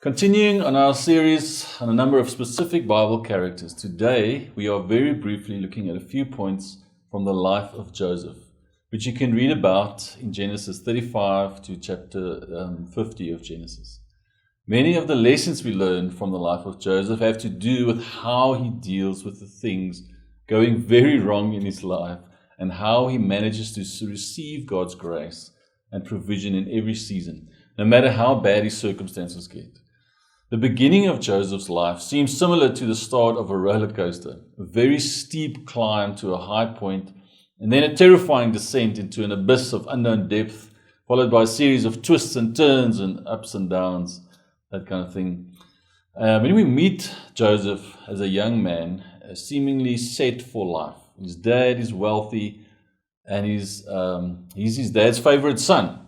Continuing on our series on a number of specific Bible characters, today we are very briefly looking at a few points from the life of Joseph, which you can read about in Genesis 35 to chapter 50 of Genesis. Many of the lessons we learn from the life of Joseph have to do with how he deals with the things going very wrong in his life and how he manages to receive God's grace and provision in every season, no matter how bad his circumstances get. The beginning of Joseph's life seems similar to the start of a roller coaster, a very steep climb to a high point, and then a terrifying descent into an abyss of unknown depth, followed by a series of twists and turns and ups and downs, that kind of thing. When we meet Joseph as a young man, seemingly set for life, his dad is wealthy, and he's his dad's favorite son.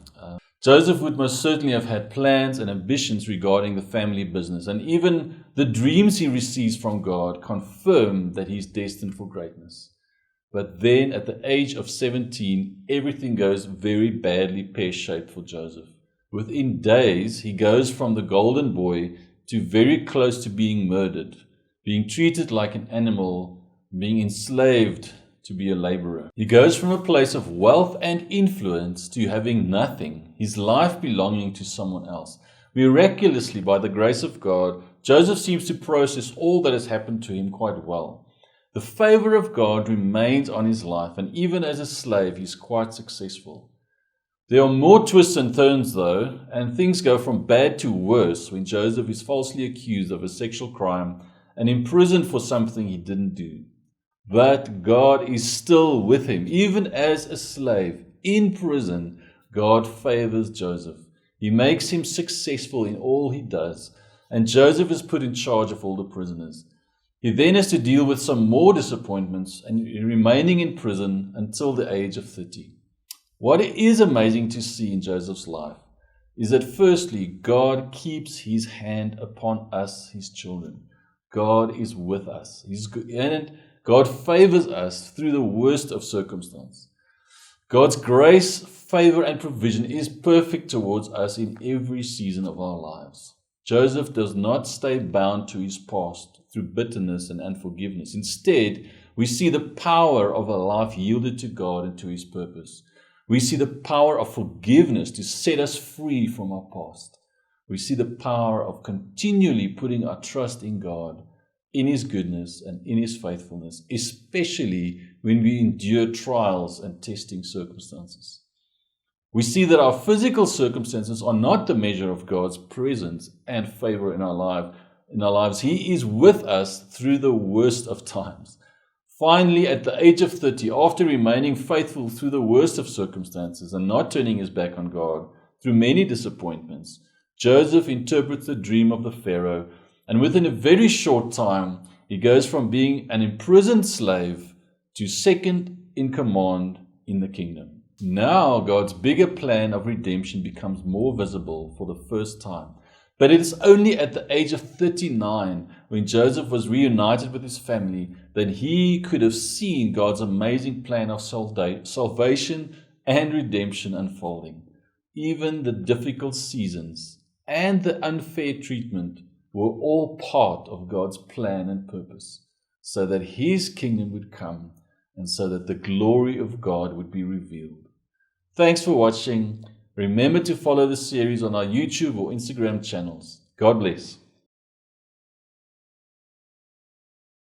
Joseph would most certainly have had plans and ambitions regarding the family business, and even the dreams he receives from God confirm that he's destined for greatness. But then at the age of 17, everything goes very badly pear-shaped for Joseph. Within days, he goes from the golden boy to very close to being murdered, being treated like an animal, being enslaved to be a laborer. He goes from a place of wealth and influence to having nothing, his life belonging to someone else. Miraculously, by the grace of God, Joseph seems to process all that has happened to him quite well. The favor of God remains on his life, and even as a slave, he's quite successful. There are more twists and turns, though, and things go from bad to worse when Joseph is falsely accused of a sexual crime and imprisoned for something he didn't do. But God is still with him. Even as a slave in prison, God favors Joseph. He makes him successful in all he does, and Joseph is put in charge of all the prisoners. He then has to deal with some more disappointments and remaining in prison until the age of 30. What is amazing to see in Joseph's life is that firstly, God keeps his hand upon us, his children. God is with us. And God favors us through the worst of circumstances. God's grace, favor, and provision is perfect towards us in every season of our lives. Joseph does not stay bound to his past through bitterness and unforgiveness. Instead, we see the power of a life yielded to God and to his purpose. We see the power of forgiveness to set us free from our past. We see the power of continually putting our trust in God, in his goodness and in his faithfulness, especially when we endure trials and testing circumstances. We see that our physical circumstances are not the measure of God's presence and favor in our lives. He is with us through the worst of times. Finally, at the age of 30, after remaining faithful through the worst of circumstances and not turning his back on God through many disappointments, Joseph interprets the dream of the Pharaoh, and within a very short time, he goes from being an imprisoned slave to second in command in the kingdom. Now, God's bigger plan of redemption becomes more visible for the first time. But it is only at the age of 39, when Joseph was reunited with his family, that he could have seen God's amazing plan of salvation and redemption unfolding. Even the difficult seasons and the unfair treatment were all part of God's plan and purpose, so that his kingdom would come and so that the glory of God would be revealed. Thanks for watching. Remember to follow the series on our YouTube or Instagram channels. God bless.